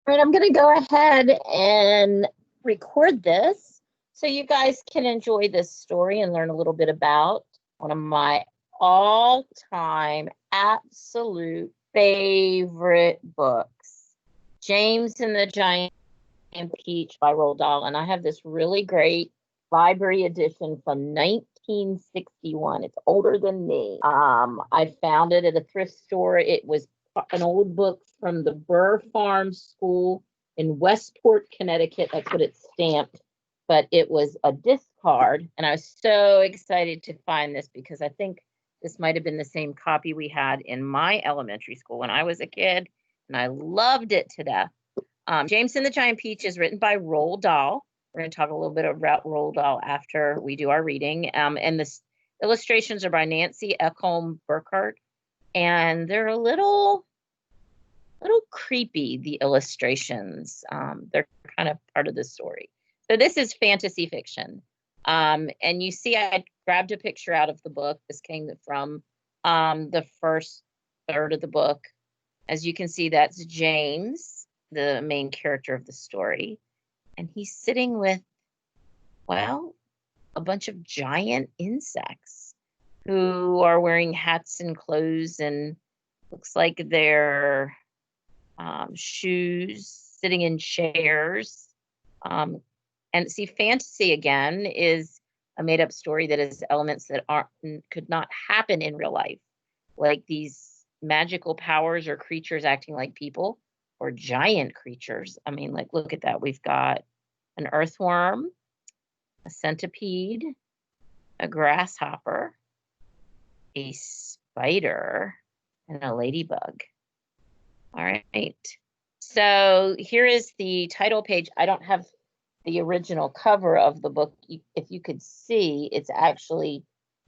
All right, I'm going to go ahead and record this so you guys can enjoy this story and learn a little bit about one of my all-time absolute favorite books, James and the Giant Peach by Roald Dahl. And I have this really great library edition from 1961. It's older than me. I found it at a thrift store. It was an old book from the Burr Farm School in Westport, Connecticut. That's what it's stamped, but it was a discard. And I was so excited to find this because I think this might have been the same copy we had in my elementary school when I was a kid, and I loved it to death. James and the Giant Peach is written by Roald Dahl. We're going to talk a little bit about Roald Dahl after we do our reading. And the illustrations are by Nancy Ekholm Burkhardt, and they're a little creepy, the illustrations. They're kind of part of the story. So this is fantasy fiction. And you see I grabbed a picture out of the book. This came from the first third of the book. As you can see, that's James, the main character of the story. And he's sitting with, well, a bunch of giant insects who are wearing hats and clothes, and looks like they're shoes, sitting in chairs. And see, fantasy again is a made-up story that has elements that could not happen in real life, like these magical powers or creatures acting like people, or giant creatures. I mean, like, look at that. We've got an earthworm, a centipede, a grasshopper, a spider, and a ladybug. All right. So here is the title page. I don't have the original cover of the book. If you could see, it's actually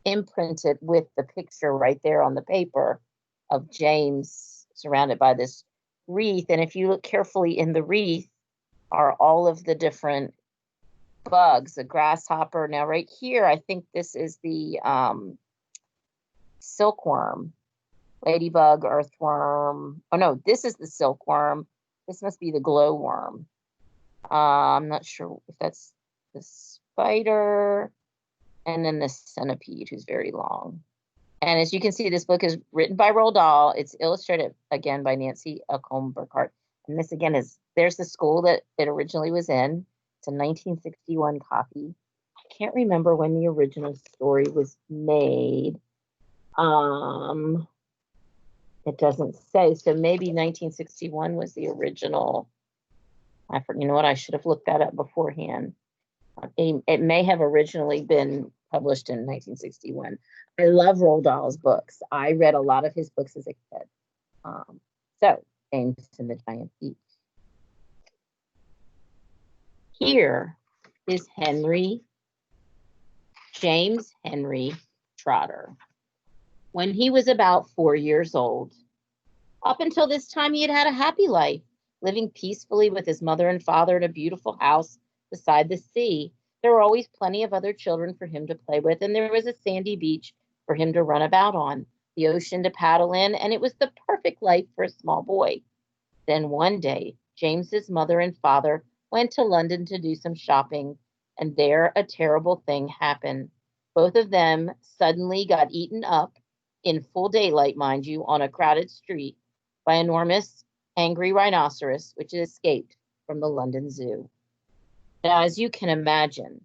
imprinted with the picture right there on the paper of James surrounded by this wreath. And if you look carefully in the wreath are all of the different bugs, the grasshopper. Now right here, I think this is the silkworm, ladybug, earthworm. Oh no, this is the silkworm. This must be the glowworm. I'm not sure if that's the spider, and then the centipede, who's very long. And as you can see, this book is written by Roald Dahl. It's illustrated again by Nancy Ekholm Burkhardt. And this again there's the school that it originally was in. It's a 1961 copy. I can't remember when the original story was made. It doesn't say, so maybe 1961 was the original. You know what? I should have looked that up beforehand. It may have originally been published in 1961. I love Roald Dahl's books. I read a lot of his books as a kid. So, James and the Giant Peach. Here is James Henry Trotter. When he was about 4 years old. Up until this time, he had had a happy life, living peacefully with his mother and father in a beautiful house beside the sea. There were always plenty of other children for him to play with, and there was a sandy beach for him to run about on, the ocean to paddle in, and it was the perfect life for a small boy. Then one day, James's mother and father went to London to do some shopping, and there a terrible thing happened. Both of them suddenly got eaten up, in full daylight, mind you, on a crowded street, by an enormous, angry rhinoceros, which had escaped from the London Zoo. Now, as you can imagine,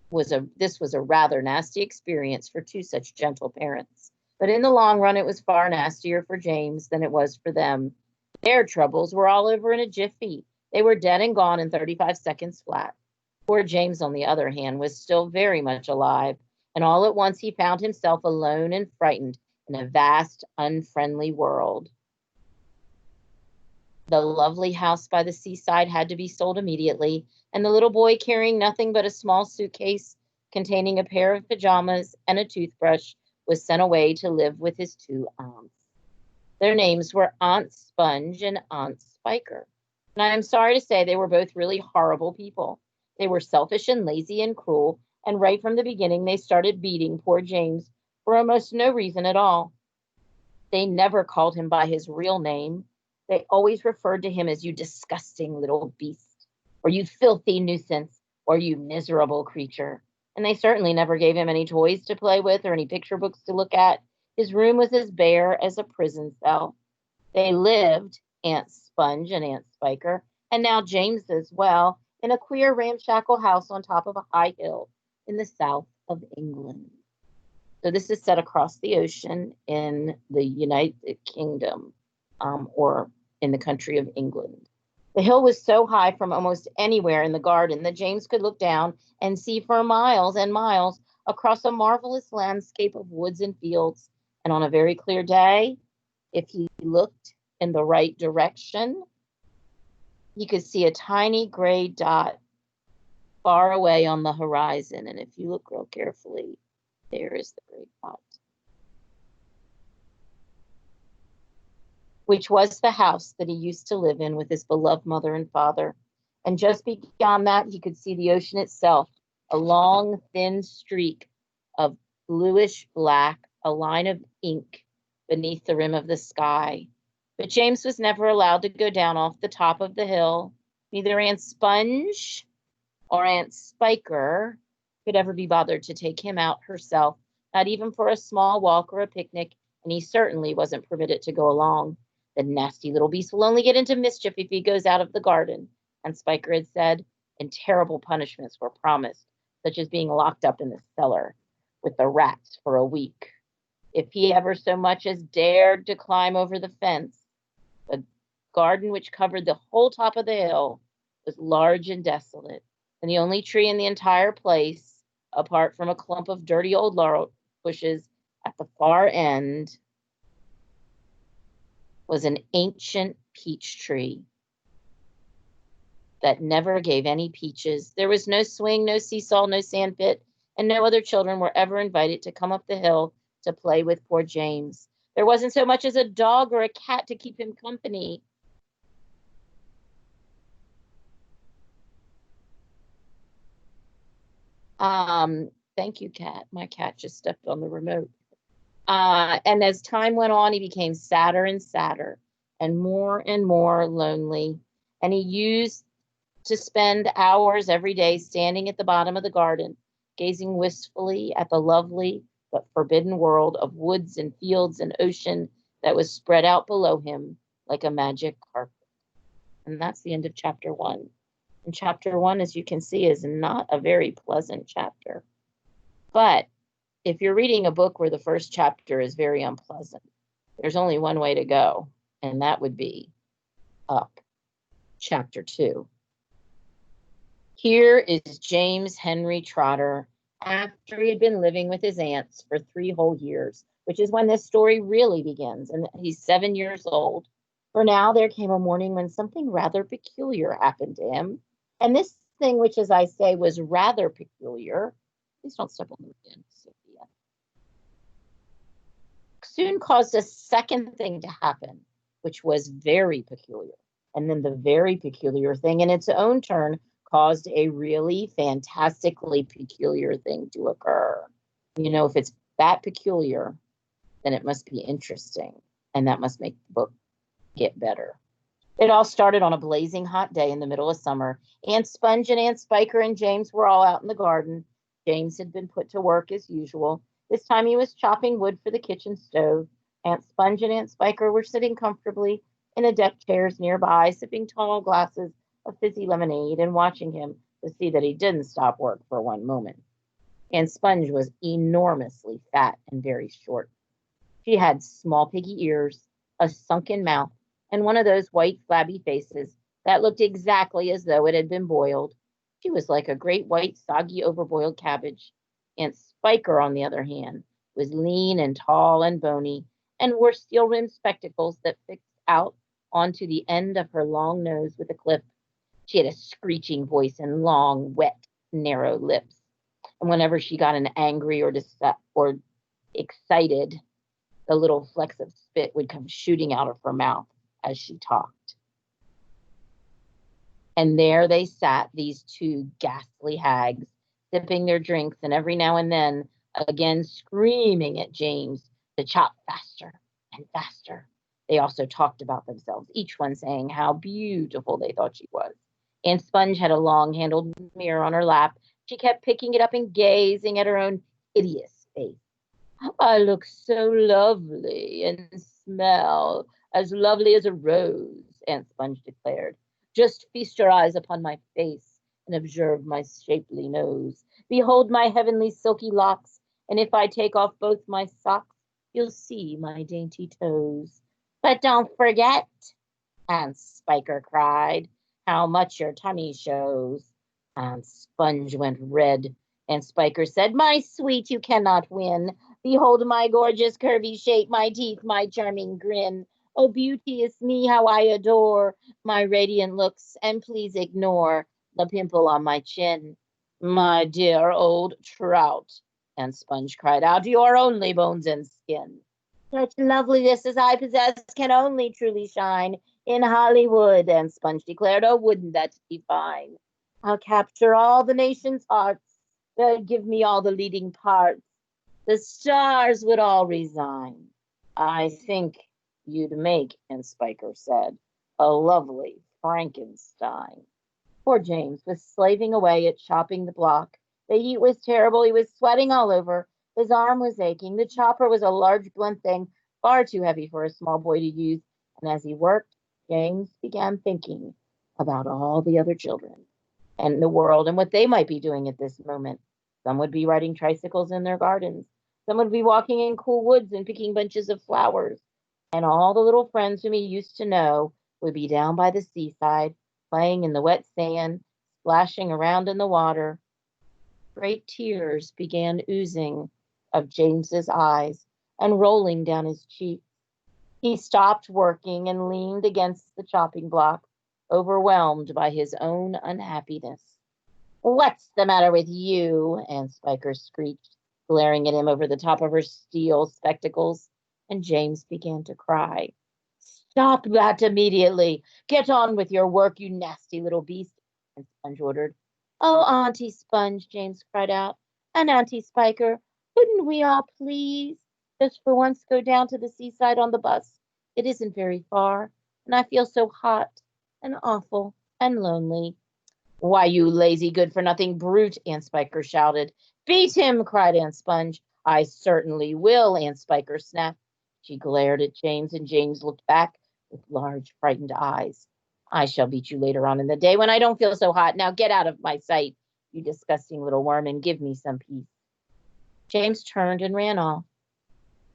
this was a rather nasty experience for two such gentle parents. But in the long run, it was far nastier for James than it was for them. Their troubles were all over in a jiffy. They were dead and gone in 35 seconds flat. Poor James, on the other hand, was still very much alive, and all at once he found himself alone and frightened in a vast, unfriendly world. The lovely house by the seaside had to be sold immediately, and the little boy, carrying nothing but a small suitcase containing a pair of pajamas and a toothbrush, was sent away to live with his two aunts. Their names were Aunt Sponge and Aunt Spiker. And I am sorry to say they were both really horrible people. They were selfish and lazy and cruel, and right from the beginning they started beating poor James for almost no reason at all. They never called him by his real name. They always referred to him as "you disgusting little beast," or "you filthy nuisance," or "you miserable creature." And they certainly never gave him any toys to play with or any picture books to look at. His room was as bare as a prison cell. They lived, Aunt Sponge and Aunt Spiker, and now James as well, in a queer ramshackle house on top of a high hill in the south of England. So this is set across the ocean in the United Kingdom, or in the country of England. The hill was so high from almost anywhere in the garden that James could look down and see for miles and miles across a marvelous landscape of woods and fields. And on a very clear day, if he looked in the right direction, he could see a tiny gray dot far away on the horizon. And if you look real carefully, there is the gray dot, which was the house that he used to live in with his beloved mother and father. And just beyond that, he could see the ocean itself, a long, thin streak of bluish black, a line of ink beneath the rim of the sky. But James was never allowed to go down off the top of the hill. Neither Aunt Sponge or Aunt Spiker could ever be bothered to take him out herself, not even for a small walk or a picnic, and he certainly wasn't permitted to go along. "The nasty little beast will only get into mischief if he goes out of the garden," Aunt Spiker had said, and terrible punishments were promised, such as being locked up in the cellar with the rats for a week. If he ever so much as dared to climb over the fence, the garden, which covered the whole top of the hill, was large and desolate, and the only tree in the entire place, apart from a clump of dirty old laurel bushes at the far end, was an ancient peach tree that never gave any peaches. There was no swing, no seesaw, no sandpit, and no other children were ever invited to come up the hill to play with poor James. There wasn't so much as a dog or a cat to keep him company. Thank you, cat. My cat just stepped on the remote. And as time went on, he became sadder and sadder and more lonely. And he used to spend hours every day standing at the bottom of the garden, gazing wistfully at the lovely but forbidden world of woods and fields and ocean that was spread out below him like a magic carpet. And that's the end of chapter 1. And chapter 1, as you can see, is not a very pleasant chapter. But if you're reading a book where the first chapter is very unpleasant, there's only one way to go, and that would be up. Chapter 2. Here is James Henry Trotter after he had been living with his aunts for 3 whole years, which is when this story really begins, and he's 7 years old. For now there came a morning when something rather peculiar happened to him, and this thing, which, as I say, was rather peculiar, please don't step on the again, Sophia, soon caused a second thing to happen, which was very peculiar. And then the very peculiar thing in its own turn caused a really fantastically peculiar thing to occur. You know, if it's that peculiar, then it must be interesting, and that must make the book get better. It all started on a blazing hot day in the middle of summer. Aunt Sponge and Aunt Spiker and James were all out in the garden. James had been put to work as usual. This time he was chopping wood for the kitchen stove. Aunt Sponge and Aunt Spiker were sitting comfortably in the deck chairs nearby, sipping tall glasses of fizzy lemonade and watching him to see that he didn't stop work for one moment. Aunt Sponge was enormously fat and very short. She had small piggy ears, a sunken mouth, and one of those white flabby faces that looked exactly as though it had been boiled. She was like a great white soggy overboiled cabbage. Aunt Spiker, on the other hand, was lean and tall and bony, and wore steel-rimmed spectacles that fixed out onto the end of her long nose with a clip. She had a screeching voice and long, wet, narrow lips. And whenever she got angry or excited, the little flecks of spit would come shooting out of her mouth as she talked. And there they sat, these 2 ghastly hags, sipping their drinks and every now and then again screaming at James to chop faster and faster They also talked about themselves, each one saying how beautiful they thought she was. Aunt Sponge had a long-handled mirror on her lap. She kept picking it up and gazing at her own hideous face. I look so lovely and smell as lovely as a rose, Aunt Sponge declared. Just feast your eyes upon my face and observe my shapely nose. Behold my heavenly silky locks, and if I take off both my socks, you'll see my dainty toes. But don't forget, Aunt Spiker cried, how much your tummy shows. Aunt Sponge went red. Aunt Spiker said, my sweet, you cannot win. Behold my gorgeous curvy shape, my teeth, my charming grin. Oh, beauteous me, how I adore my radiant looks, and please ignore the pimple on my chin. My dear old trout, Aunt Sponge cried out, you're only bones and skin. Such loveliness as I possess can only truly shine in Hollywood, Aunt Sponge declared. Oh, wouldn't that be fine? I'll capture all the nation's hearts. They'd give me all the leading parts. The stars would all resign. I think you'd make, Aunt Spiker said, a lovely Frankenstein. Poor James was slaving away at chopping the block. The heat was terrible. He was sweating all over. His arm was aching. The chopper was a large, blunt thing, far too heavy for a small boy to use. And as he worked, James began thinking about all the other children and the world and what they might be doing at this moment. Some would be riding tricycles in their gardens. Some would be walking in cool woods and picking bunches of flowers. And all the little friends whom he used to know would be down by the seaside, playing in the wet sand, splashing around in the water. Great tears began oozing of James's eyes and rolling down his cheeks. He stopped working and leaned against the chopping block, overwhelmed by his own unhappiness. What's the matter with you? Aunt Spiker screeched, glaring at him over the top of her steel spectacles, and James began to cry. Stop that immediately. Get on with your work, you nasty little beast, Aunt Sponge ordered. Oh, Auntie Sponge, James cried out, and Auntie Spiker, couldn't we all please just for once go down to the seaside on the bus? It isn't very far, and I feel so hot and awful and lonely. Why, you lazy, good-for-nothing brute, Aunt Spiker shouted. Beat him, cried Aunt Sponge. I certainly will, Aunt Spiker snapped. She glared at James, and James looked back with large, frightened eyes. I shall beat you later on in the day when I don't feel so hot. Now get out of my sight, you disgusting little worm, and give me some peace. James turned and ran off.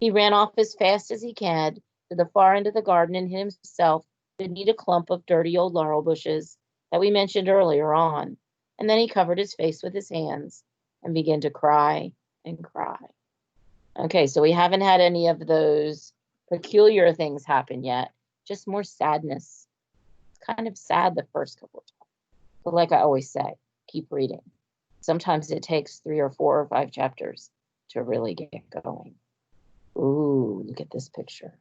He ran off as fast as he could to the far end of the garden and hid himself beneath a clump of dirty old laurel bushes that we mentioned earlier on, and then he covered his face with his hands and began to cry and cry. Okay, so we haven't had any of those peculiar things happen yet, just more sadness. It's kind of sad the first couple of times. But like I always say, keep reading. Sometimes it takes 3 or 4 or 5 chapters to really get going. Ooh, look at this picture.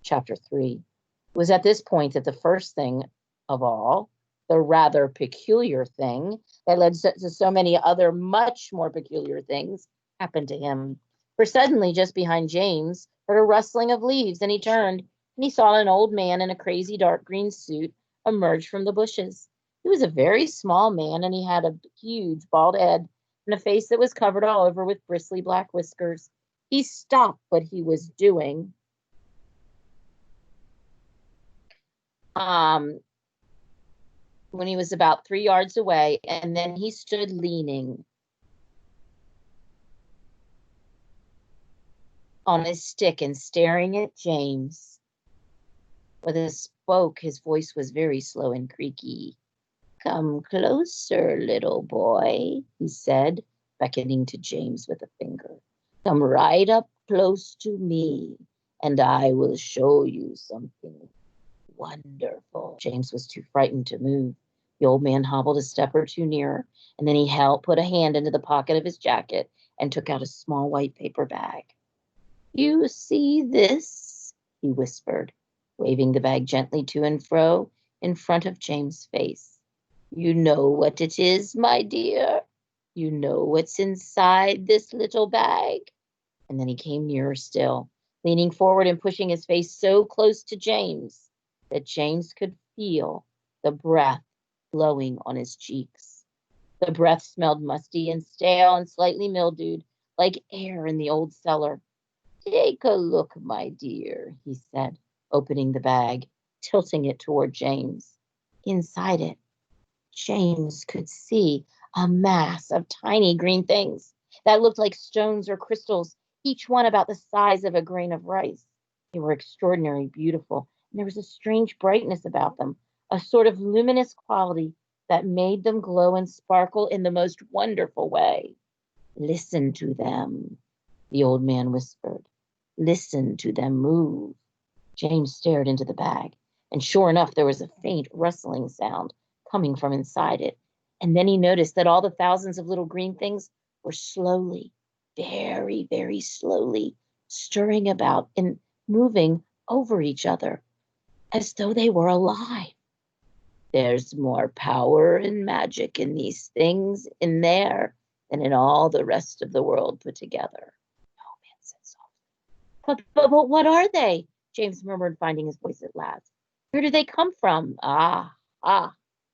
Chapter 3. It was at this point that the first thing of all, the rather peculiar thing that led to so many other much more peculiar things happened to him. For suddenly, just behind James, heard a rustling of leaves, and he turned, and he saw an old man in a crazy dark green suit emerge from the bushes. He was a very small man, and he had a huge bald head and a face that was covered all over with bristly black whiskers. He stopped what he was doing. When he was about 3 yards away, and then he stood leaning on his stick and staring at James. When he spoke, his voice was very slow and creaky. Come closer, little boy, he said, beckoning to James with a finger. Come right up close to me, and I will show you something wonderful. James was too frightened to move. The old man hobbled a step or two nearer, and then he put a hand into the pocket of his jacket and took out a small white paper bag. You see this? He whispered, waving the bag gently to and fro in front of James' face. You know what it is, my dear? You know what's inside this little bag? And then he came nearer still. leaning forward and pushing his face so close to James that James could feel the breath blowing on his cheeks. The breath smelled musty and stale and slightly mildewed, like air in the old cellar. "Take a look, my dear," he said, opening the bag, tilting it toward James. Inside it, James could see a mass of tiny green things that looked like stones or crystals, each one about the size of a grain of rice. They were extraordinarily beautiful, and there was a strange brightness about them, a sort of luminous quality that made them glow and sparkle in the most wonderful way. "Listen to them," the old man whispered. "Listen to them move." James stared into the bag, and sure enough, there was a faint rustling sound coming from inside it. And then he noticed that all the thousands of little green things were slowly, very, very slowly, stirring about and moving over each other as though they were alive. "There's more power and magic in these things in there than in all the rest of the world put together," the old man said softly. But what are they?" James murmured, finding his voice at last. "Where do they come from?" Ah,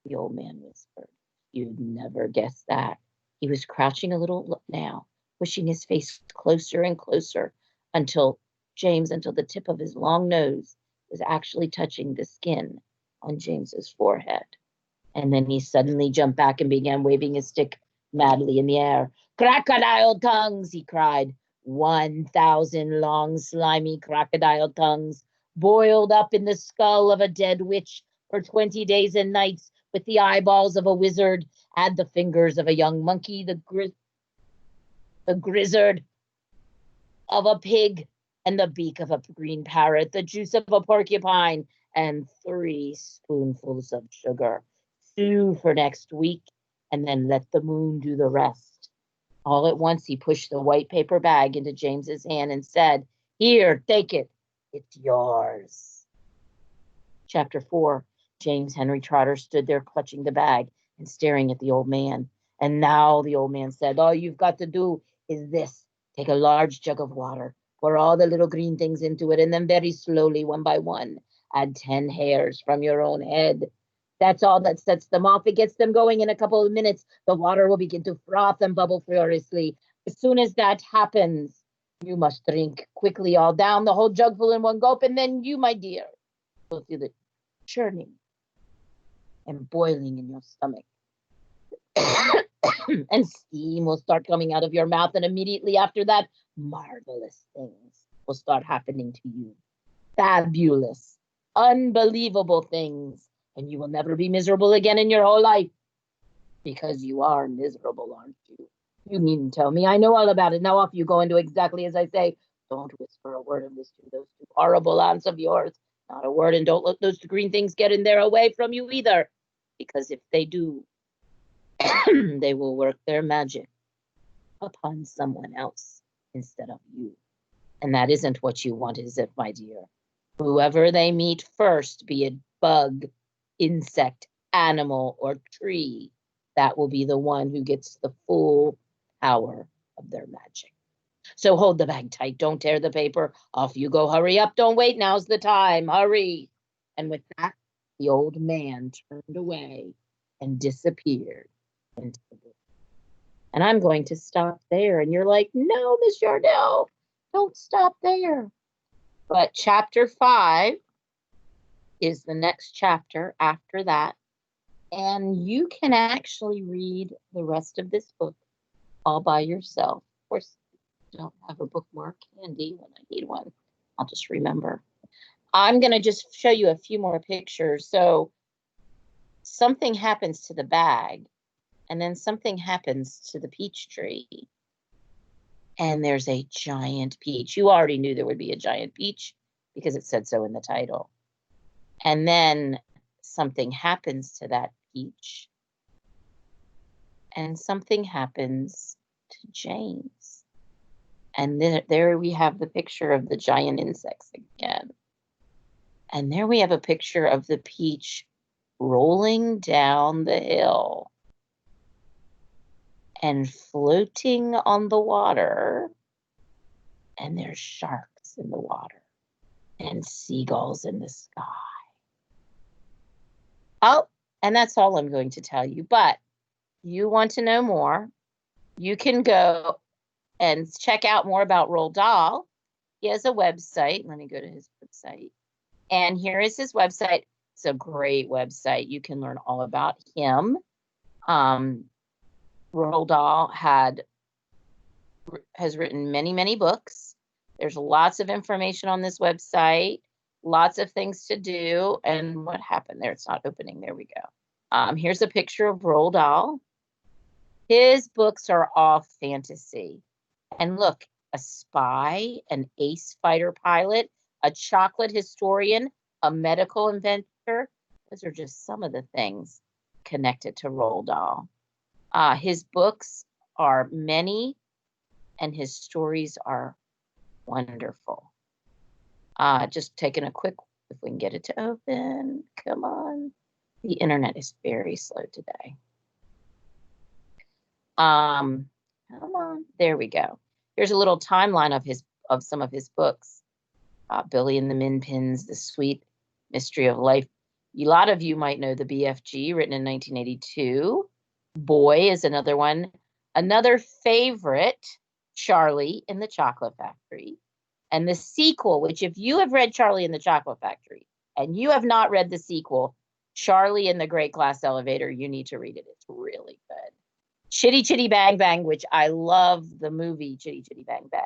the old man whispered. "You'd never guess that." He was crouching a little now, pushing his face closer and closer until the tip of his long nose was actually touching the skin on James's forehead. And then he suddenly jumped back and began waving his stick madly in the air. "Crocodile tongues!" he cried. 1,000 long, slimy crocodile tongues, boiled up in the skull of a dead witch for 20 days and nights, with the eyeballs of a wizard, and the fingers of a young monkey, the gizzard of a pig, and the beak of a green parrot, the juice of a porcupine, and 3 spoonfuls of sugar. Stew for next week, and then let the moon do the rest. All at once, he pushed the white paper bag into James's hand and said, "Here, take it. It's yours." Chapter 4. James Henry Trotter stood there clutching the bag and staring at the old man. "And now," the old man said, "all you've got to do is this. Take a large jug of water, pour all the little green things into it, and then very slowly, one by one, add 10 hairs from your own head. That's all that sets them off. It gets them going in a couple of minutes. The water will begin to froth and bubble furiously. As soon as that happens, you must drink quickly all down, the whole jugful in one gulp, and then you, my dear, will feel it churning and boiling in your stomach. And steam will start coming out of your mouth, and immediately after that, marvelous things will start happening to you. Fabulous, unbelievable things. And you will never be miserable again in your whole life. Because you are miserable, aren't you? You needn't tell me. I know all about it. Now off you go and do exactly as I say. Don't whisper a word of this to those 2 horrible aunts of yours. Not a word, and don't let those green things get in there away from you either. Because if they do, they will work their magic upon someone else instead of you. And that isn't what you want, is it, my dear? Whoever they meet first, be it bug, insect, animal, or tree, that will be the one who gets the full power of their magic. So hold the bag tight. Don't tear the paper. Off you go. Hurry up. Don't wait. Now's the time. Hurry." And with that, the old man turned away and disappeared into the bush. And I'm going to stop there. And you're like, "No, Miss Yardell, don't stop there." But chapter 5 is the next chapter after that. And you can actually read the rest of this book all by yourself. Of course, I don't have a bookmark handy when I need one. I'll just remember. I'm going to just show you a few more pictures. So something happens to the bag, and then something happens to the peach tree. And there's a giant peach. You already knew there would be a giant peach because it said so in the title. And then something happens to that peach. And something happens to James. And there we have the picture of the giant insects again. And there we have a picture of the peach rolling down the hill and floating on the water. And there's sharks fish in the water and seagulls in the sky. Oh, and that's all I'm going to tell you. But you want to know more, you can go and check out more about Roald Dahl. He has a website. Let me go to his website. And here is his website. It's a great website. You can learn all about him. Roald Dahl has written many, many books. There's lots of information on this website, lots of things to do. And what happened there? It's not opening. There we go. Here's a picture of Roald Dahl. His books are all fantasy. And look, a spy, an ace fighter pilot, a chocolate historian, a medical inventor. Those are just some of the things connected to Roald Dahl. His books are many, and his stories are wonderful. Just taking a quick, if we can get it to open. Come on. The internet is very slow today. Come on. There we go. Here's a little timeline of some of his books. Billy and the Minpins, The Sweet Mystery of Life. A lot of you might know the BFG, written in 1982. Boy is another one. Another favorite, Charlie in the Chocolate Factory. And the sequel, which if you have read Charlie in the Chocolate Factory and you have not read the sequel, Charlie in the Great Glass Elevator, you need to read it. It's really good. Chitty Chitty Bang Bang, which I love the movie Chitty Chitty Bang Bang.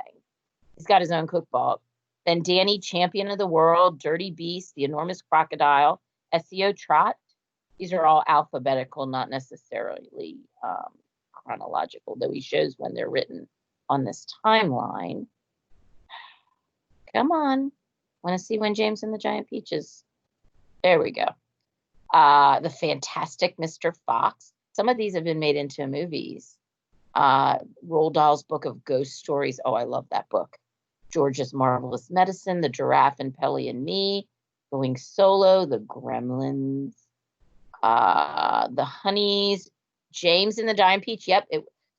He's got his own cookbook. Then Danny, Champion of the World, Dirty Beast, The Enormous Crocodile, SEO Trot. These are all alphabetical, not necessarily chronological, though he shows when they're written on this timeline. Come on. Want to see when James and the Giant Peaches? There we go. The Fantastic Mr. Fox. Some of these have been made into movies. Roald Dahl's Book of Ghost Stories. Oh, I love that book. George's Marvelous Medicine, The Giraffe and Pelly and Me, Going Solo, The Gremlins, The Honeys, James and the Giant Peach. Yep.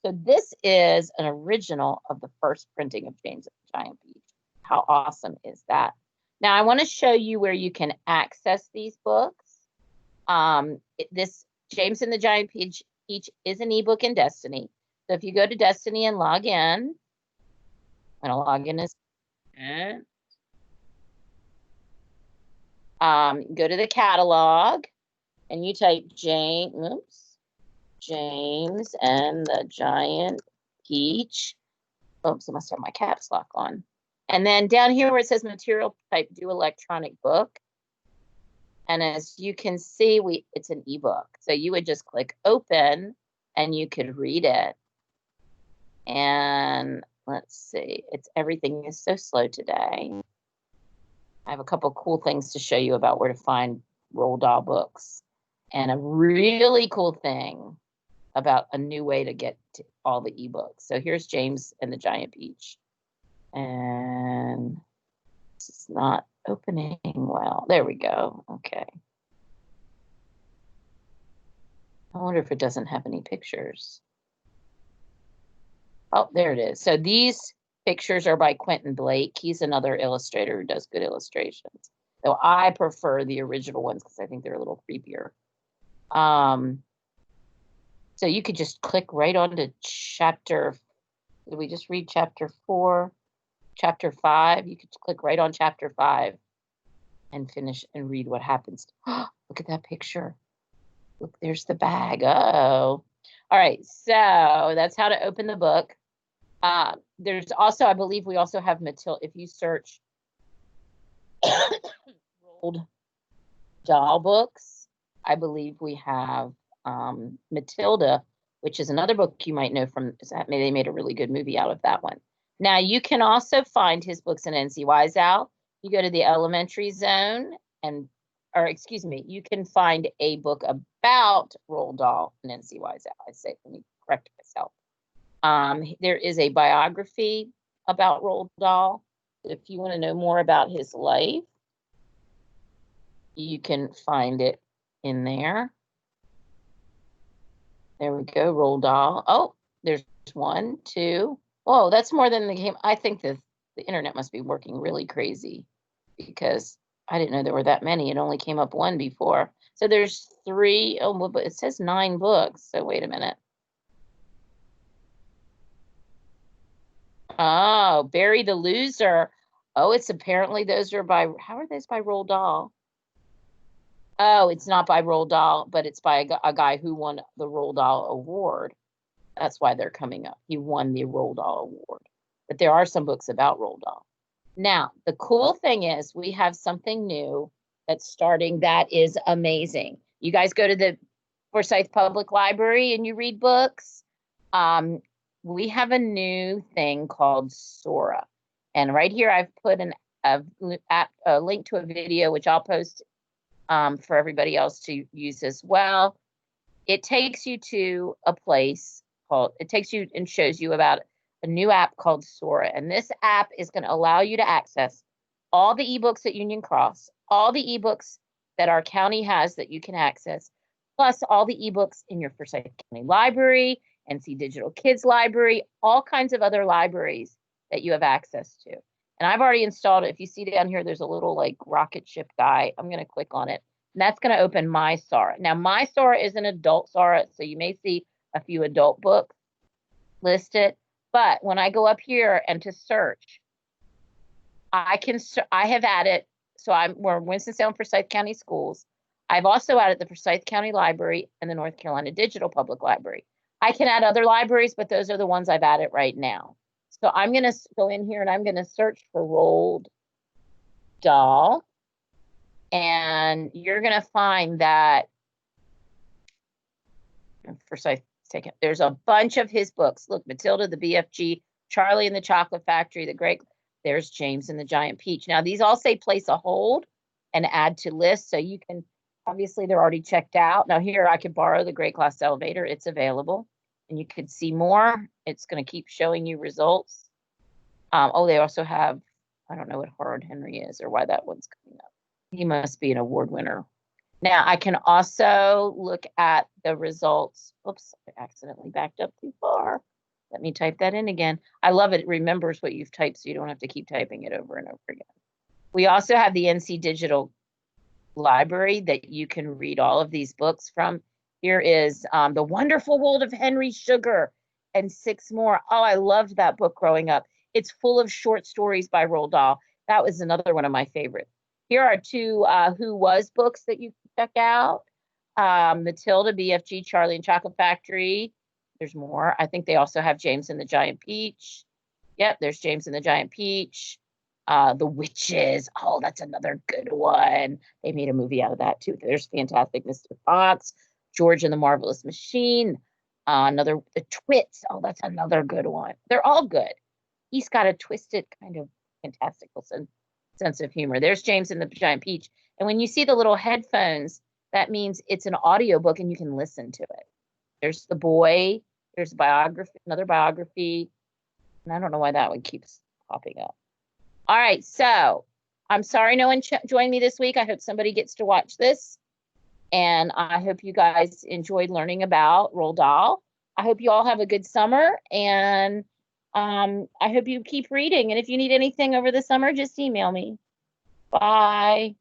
So this is an original of the first printing of James and the Giant Peach. How awesome is that? Now I want to show you where you can access these books. This James and the Giant Peach is an ebook in Destiny. So if you go to Destiny and log in, I'm gonna log in as go to the catalog and you type James and the Giant Peach. Oops, I must have my caps lock on. And then down here where it says material type, do electronic book. And as you can see, it's an ebook. So you would just click open and you could read it. And let's see, everything is so slow today. I have a couple cool things to show you about where to find Roald Dahl books. And a really cool thing about a new way to get to all the ebooks. So here's James and the Giant Peach. And it's not opening well. There we go. Okay. I wonder if it doesn't have any pictures. Oh, there it is. So these pictures are by Quentin Blake. He's another illustrator who does good illustrations. So I prefer the original ones because I think they're a little creepier. So you could just click right onto chapter. Did we just read chapter 4? Chapter 5. You could click right on chapter 5 and finish and read what happens. Look at that picture. Look, there's the bag. Oh. All right, so that's how to open the book. There's also, I believe we also have Matilda. If you search Roald Dahl books, I believe we have Matilda, which is another book you might know from, they made a really good movie out of that one. Now, you can also find his books in NCY's Al. You go to the elementary zone you can find a book about Roald Dahl in NCY's Al. Let me correct myself. There is a biography about Roald Dahl. If you want to know more about his life, you can find it in there. There we go, Roald Dahl. Oh, there's 1, 2. Oh, that's more than the game. I think The internet must be working really crazy because I didn't know there were that many. It only came up one before. So there's 3. Oh, well, but it says 9 books. So wait a minute. Oh, Barry the Loser. Oh, it's apparently those are by, how are those by Roald Dahl? Oh, it's not by Roald Dahl, but it's by a guy who won the Roald Dahl Award. That's why they're coming up. He won the Roald Dahl Award. But there are some books about Roald Dahl. Now, the cool thing is we have something new that's starting that is amazing. You guys go to the Forsyth Public Library and you read books. We have a new thing called SORA. And right here, I've put a link to a video, which I'll post for everybody else to use as well. It takes you to a place called, it takes you and shows you about a new app called SORA. And this app is going to allow you to access all the ebooks at Union Cross, all the ebooks that our county has that you can access, plus all the ebooks in your Forsyth County Library, NC Digital Kids Library, all kinds of other libraries that you have access to. And I've already installed it. If you see down here, there's a little like rocket ship guy. I'm going to click on it. And that's going to open My SORA. Now, My SORA is an adult SORA, so you may see a few adult books listed. But when I go up here and to search, I have added, so we're Winston-Salem Forsyth County Schools. I've also added the Forsyth County Library and the North Carolina Digital Public Library. I can add other libraries, but those are the ones I've added right now. So I'm going to go in here and I'm going to search for Roald Dahl. And you're going to find that Forsyth, there's a bunch of his books. Look, Matilda, the BFG, Charlie and the Chocolate Factory, The Great, there's James and the Giant Peach. Now, these all say place a hold and add to list. So you can, obviously, they're already checked out. Now, here I could borrow The Great Class Elevator. It's available. And you could see more. It's going to keep showing you results. Oh, they also have, I don't know what Horror Henry is or why that one's coming up. He must be an award winner. Now, I can also look at the results. Oops, I accidentally backed up too far. Let me type that in again. I love it. It remembers what you've typed, so you don't have to keep typing it over and over again. We also have the NC Digital Library that you can read all of these books from. Here is The Wonderful World of Henry Sugar and 6 more. Oh, I loved that book growing up. It's full of short stories by Roald Dahl. That was another one of my favorites. Here are 2 Who Was books that you can check out. Matilda, BFG, Charlie and Chocolate Factory. There's more. I think they also have James and the Giant Peach. Yep, there's James and the Giant Peach. The Witches. Oh, that's another good one. They made a movie out of that too. There's Fantastic Mr. Fox, George and the Marvelous Machine. The Twits. Oh, that's another good one. They're all good. He's got a twisted kind of fantastical sense of humor. There's James and the Giant Peach. And when you see the little headphones, that means it's an audiobook and you can listen to it. There's The Boy. There's biography, another biography. And I don't know why that one keeps popping up. All right, so I'm sorry no one joined me this week. I hope somebody gets to watch this. And I hope you guys enjoyed learning about Roald Dahl. I hope you all have a good summer. And I hope you keep reading. And if you need anything over the summer, just email me. Bye.